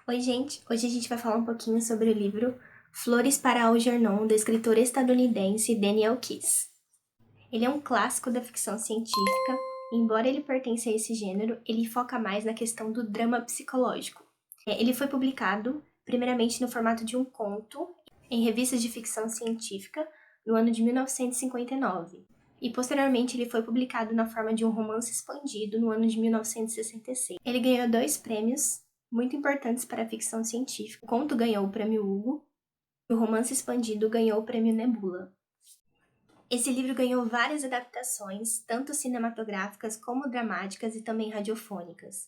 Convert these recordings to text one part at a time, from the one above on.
Oi, gente! Hoje a gente vai falar um pouquinho sobre o livro Flores para Algernon, do escritor estadunidense Daniel Keyes. Ele é um clássico da ficção científica, e embora ele pertença a esse gênero, ele foca mais na questão do drama psicológico. Ele foi publicado, primeiramente no formato de um conto, em revistas de ficção científica, no ano de 1959. E posteriormente ele foi publicado na forma de um romance expandido no ano de 1966. Ele ganhou 2 prêmios muito importantes para a ficção científica. O conto ganhou o prêmio Hugo e o romance expandido ganhou o prêmio Nebula. Esse livro ganhou várias adaptações, tanto cinematográficas como dramáticas e também radiofônicas.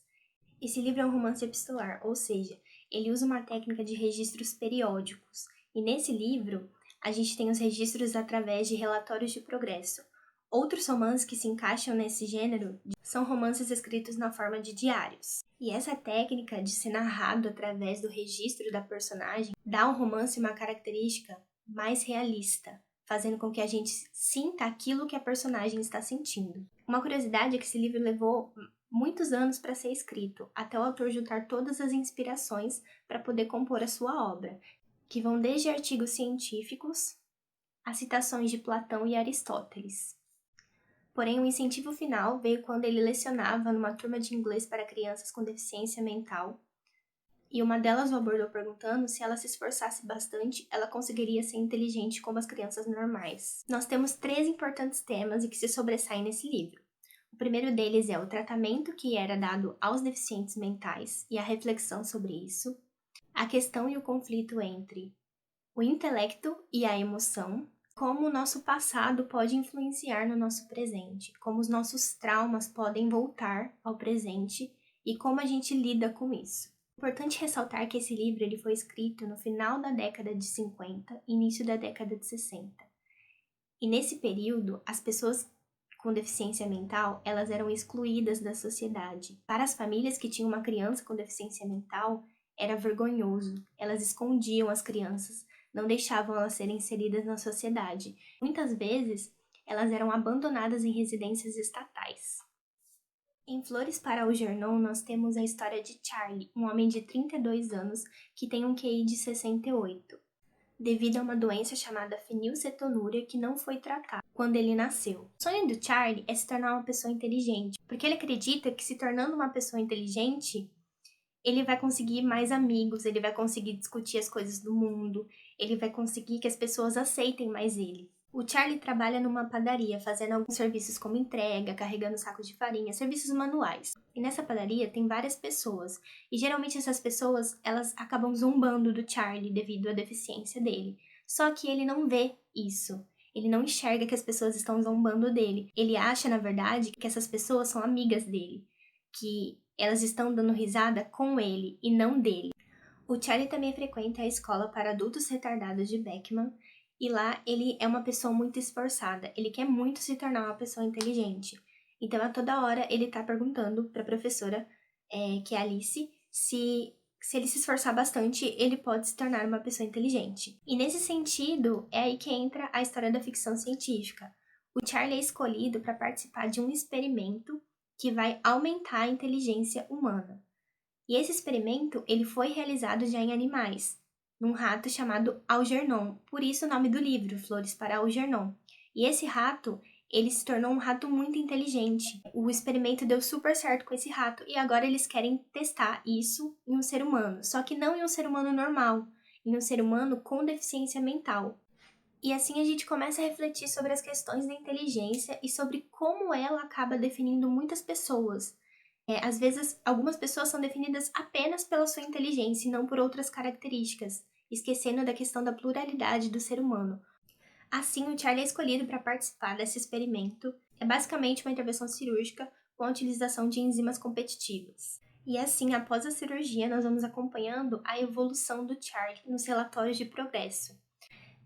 Esse livro é um romance epistolar, ou seja, ele usa uma técnica de registros periódicos. E nesse livro, a gente tem os registros através de relatórios de progresso. Outros romances que se encaixam nesse gênero são romances escritos na forma de diários. E essa técnica de ser narrado através do registro da personagem dá ao romance uma característica mais realista, fazendo com que a gente sinta aquilo que a personagem está sentindo. Uma curiosidade é que esse livro levou muitos anos para ser escrito, até o autor juntar todas as inspirações para poder compor a sua obra, que vão desde artigos científicos a citações de Platão e Aristóteles. Porém, o incentivo final veio quando ele lecionava numa turma de inglês para crianças com deficiência mental, e uma delas o abordou perguntando se ela se esforçasse bastante, ela conseguiria ser inteligente como as crianças normais. Nós temos 3 importantes temas e que se sobressaem nesse livro. O primeiro deles é o tratamento que era dado aos deficientes mentais e a reflexão sobre isso, a questão e o conflito entre o intelecto e a emoção, como o nosso passado pode influenciar no nosso presente, como os nossos traumas podem voltar ao presente e como a gente lida com isso. É importante ressaltar que esse livro ele foi escrito no final da década de 50 e início da década de 60. E nesse período, as pessoas com deficiência mental, elas eram excluídas da sociedade. Para as famílias que tinham uma criança com deficiência mental, era vergonhoso. Elas escondiam as crianças, não deixavam elas serem inseridas na sociedade. Muitas vezes, elas eram abandonadas em residências estatais. Em Flores para Algernon, nós temos a história de Charlie, um homem de 32 anos que tem um QI de 68, devido a uma doença chamada fenilcetonúria que não foi tratada quando ele nasceu. O sonho do Charlie é se tornar uma pessoa inteligente, porque ele acredita que se tornando uma pessoa inteligente, ele vai conseguir mais amigos, ele vai conseguir discutir as coisas do mundo, ele vai conseguir que as pessoas aceitem mais ele. O Charlie trabalha numa padaria, fazendo alguns serviços como entrega, carregando sacos de farinha, serviços manuais. E nessa padaria tem várias pessoas, e geralmente essas pessoas, elas acabam zombando do Charlie devido à deficiência dele. Só que ele não vê isso. Ele não enxerga que as pessoas estão zombando dele. Ele acha, na verdade, que essas pessoas são amigas dele, que elas estão dando risada com ele e não dele. O Charlie também frequenta a escola para adultos retardados de Beckman, e lá ele é uma pessoa muito esforçada, ele quer muito se tornar uma pessoa inteligente. Então, a toda hora, ele tá perguntando pra professora, que é a Alice, se ele se esforçar bastante, ele pode se tornar uma pessoa inteligente. E nesse sentido, é aí que entra a história da ficção científica. O Charlie é escolhido para participar de um experimento que vai aumentar a inteligência humana. E esse experimento ele foi realizado já em animais, num rato chamado Algernon, por isso o nome do livro, Flores para Algernon. E esse rato, ele se tornou um rato muito inteligente. O experimento deu super certo com esse rato e agora eles querem testar isso em um ser humano, só que não em um ser humano normal, em um ser humano com deficiência mental. E assim a gente começa a refletir sobre as questões da inteligência e sobre como ela acaba definindo muitas pessoas. Às vezes, algumas pessoas são definidas apenas pela sua inteligência e não por outras características, esquecendo da questão da pluralidade do ser humano. Assim, o Charlie é escolhido para participar desse experimento. É basicamente uma intervenção cirúrgica com a utilização de enzimas competitivas. E assim, após a cirurgia, nós vamos acompanhando a evolução do Charlie nos relatórios de progresso.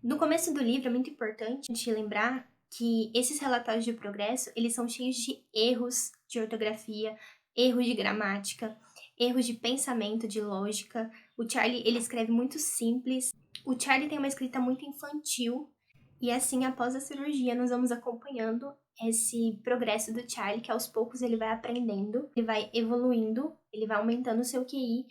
No começo do livro, é muito importante a gente lembrar que esses relatórios de progresso, eles são cheios de erros de ortografia, erros de gramática, erros de pensamento, de lógica. O Charlie, ele escreve muito simples. O Charlie tem uma escrita muito infantil. E assim, após a cirurgia, nós vamos acompanhando esse progresso do Charlie, que aos poucos ele vai aprendendo, ele vai evoluindo, ele vai aumentando o seu QI.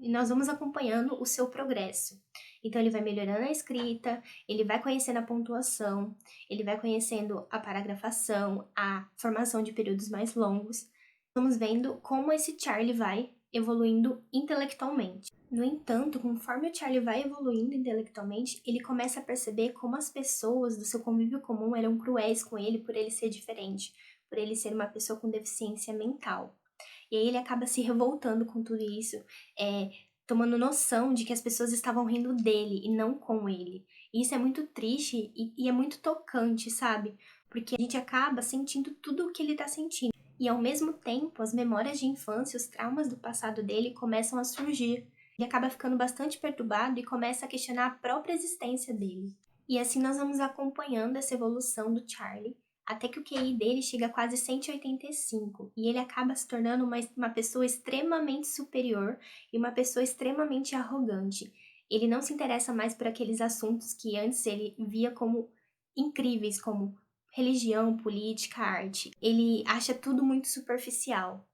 e nós vamos acompanhando o seu progresso. Então ele vai melhorando a escrita, ele vai conhecendo a pontuação, ele vai conhecendo a paragrafação, a formação de períodos mais longos. Vamos vendo como esse Charlie vai evoluindo intelectualmente. No entanto, conforme o Charlie vai evoluindo intelectualmente, ele começa a perceber como as pessoas do seu convívio comum eram cruéis com ele por ele ser diferente, por ele ser uma pessoa com deficiência mental. E aí ele acaba se revoltando com tudo isso, tomando noção de que as pessoas estavam rindo dele e não com ele. E isso é muito triste e é muito tocante, sabe? Porque a gente acaba sentindo tudo o que ele tá sentindo. E ao mesmo tempo, as memórias de infância, os traumas do passado dele começam a surgir. Ele acaba ficando bastante perturbado e começa a questionar a própria existência dele. E assim nós vamos acompanhando essa evolução do Charlie, até que o QI dele chega a quase 185, e ele acaba se tornando uma pessoa extremamente superior e uma pessoa extremamente arrogante. Ele não se interessa mais por aqueles assuntos que antes ele via como incríveis, como religião, política, arte. Ele acha tudo muito superficial.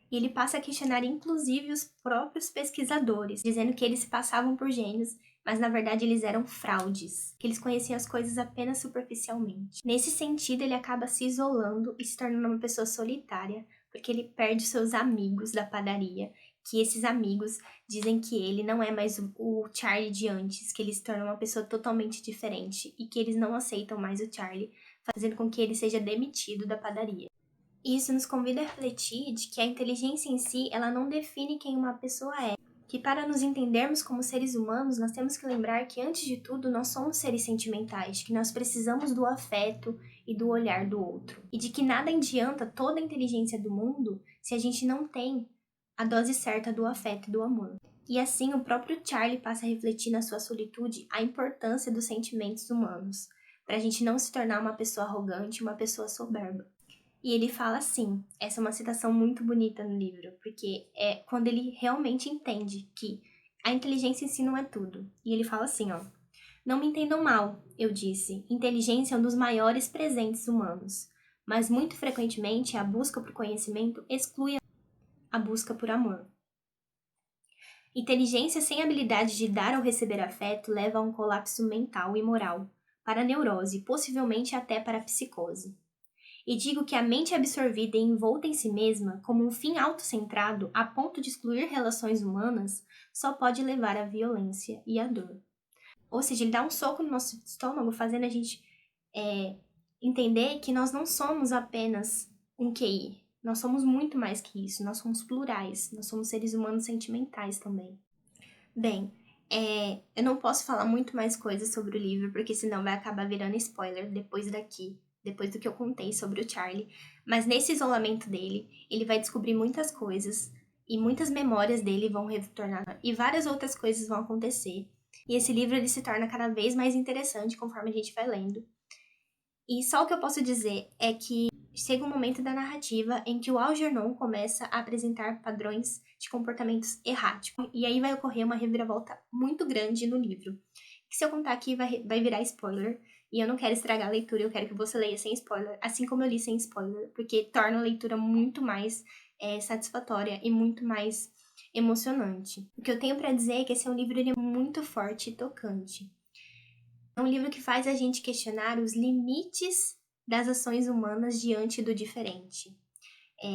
E ele passa a questionar inclusive os próprios pesquisadores, dizendo que eles se passavam por gênios, mas na verdade eles eram fraudes, que eles conheciam as coisas apenas superficialmente. Nesse sentido, ele acaba se isolando e se tornando uma pessoa solitária, porque ele perde seus amigos da padaria, que esses amigos dizem que ele não é mais o Charlie de antes, que ele se torna uma pessoa totalmente diferente e que eles não aceitam mais o Charlie, fazendo com que ele seja demitido da padaria. Isso nos convida a refletir de que a inteligência em si, ela não define quem uma pessoa é. Que para nos entendermos como seres humanos, nós temos que lembrar que, antes de tudo, nós somos seres sentimentais, que nós precisamos do afeto e do olhar do outro. E de que nada adianta toda a inteligência do mundo se a gente não tem a dose certa do afeto e do amor. E assim, o próprio Charlie passa a refletir na sua solitude a importância dos sentimentos humanos, para a gente não se tornar uma pessoa arrogante, uma pessoa soberba. E ele fala assim, essa é uma citação muito bonita no livro, porque é quando ele realmente entende que a inteligência em si não é tudo. E ele fala assim, ó: "Não me entendam mal, eu disse, inteligência é um dos maiores presentes humanos, mas muito frequentemente a busca por conhecimento exclui a busca por amor. Inteligência sem habilidade de dar ou receber afeto leva a um colapso mental e moral, para a neurose, possivelmente até para a psicose. E digo que a mente absorvida e envolta em si mesma, como um fim autocentrado a ponto de excluir relações humanas, só pode levar à violência e à dor." Ou seja, ele dá um soco no nosso estômago, fazendo a gente entender que nós não somos apenas um QI. Nós somos muito mais que isso, nós somos plurais, nós somos seres humanos sentimentais também. Bem, eu não posso falar muito mais coisas sobre o livro, porque senão vai acabar virando spoiler depois do que eu contei sobre o Charlie. Mas nesse isolamento dele, ele vai descobrir muitas coisas, e muitas memórias dele vão retornar, e várias outras coisas vão acontecer. E esse livro ele se torna cada vez mais interessante conforme a gente vai lendo. E só o que eu posso dizer é que chega um momento da narrativa em que o Algernon começa a apresentar padrões de comportamentos erráticos. E aí vai ocorrer uma reviravolta muito grande no livro. Que se eu contar aqui vai virar spoiler. E eu não quero estragar a leitura, eu quero que você leia sem spoiler, assim como eu li sem spoiler, porque torna a leitura muito mais satisfatória e muito mais emocionante. O que eu tenho pra dizer é que esse é um livro ele é muito forte e tocante. É um livro que faz a gente questionar os limites das ações humanas diante do diferente.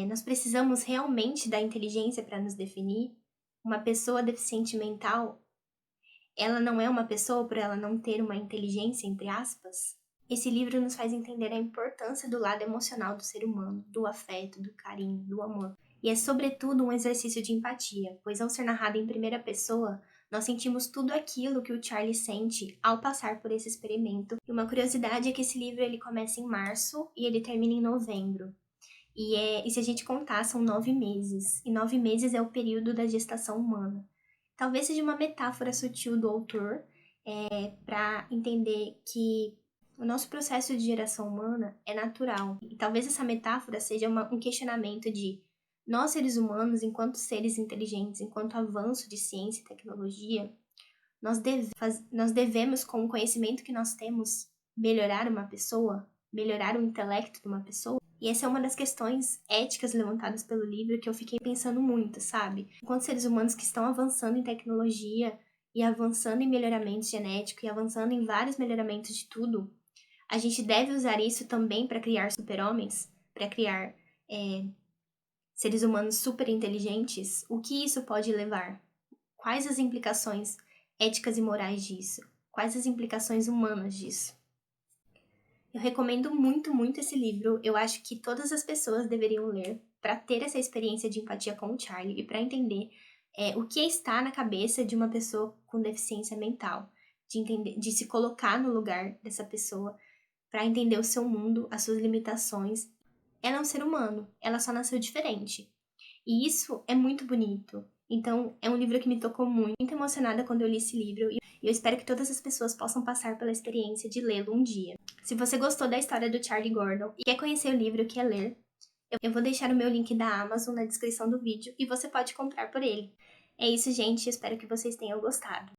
Nós precisamos realmente da inteligência para nos definir. Uma pessoa deficiente mental, ela não é uma pessoa por ela não ter uma inteligência, entre aspas. Esse livro nos faz entender a importância do lado emocional do ser humano, do afeto, do carinho, do amor. E é sobretudo um exercício de empatia, pois ao ser narrado em primeira pessoa, nós sentimos tudo aquilo que o Charlie sente ao passar por esse experimento. E uma curiosidade é que esse livro ele começa em março e ele termina em novembro. E se a gente contar, são 9 meses. E 9 meses é o período da gestação humana. Talvez seja uma metáfora sutil do autor para entender que o nosso processo de geração humana é natural. E talvez essa metáfora seja um questionamento de nós, seres humanos, enquanto seres inteligentes, enquanto avanço de ciência e tecnologia, nós devemos, com o conhecimento que nós temos, melhorar uma pessoa, melhorar o intelecto de uma pessoa. E essa é uma das questões éticas levantadas pelo livro que eu fiquei pensando muito, sabe? Enquanto seres humanos que estão avançando em tecnologia e avançando em melhoramento genético e avançando em vários melhoramentos de tudo, a gente deve usar isso também para criar super-homens, para criar seres humanos super inteligentes? O que isso pode levar? Quais as implicações éticas e morais disso? Quais as implicações humanas disso? Eu recomendo muito, muito esse livro. Eu acho que todas as pessoas deveriam ler para ter essa experiência de empatia com o Charlie e para entender o que está na cabeça de uma pessoa com deficiência mental, de entender, de se colocar no lugar dessa pessoa para entender o seu mundo, as suas limitações. Ela é um ser humano, ela só nasceu diferente. E isso é muito bonito. Então, é um livro que me tocou muito, muito emocionada quando eu li esse livro. E eu espero que todas as pessoas possam passar pela experiência de lê-lo um dia. Se você gostou da história do Charlie Gordon e quer conhecer o livro, quer ler, eu vou deixar o meu link da Amazon na descrição do vídeo e você pode comprar por ele. É isso, gente. Espero que vocês tenham gostado.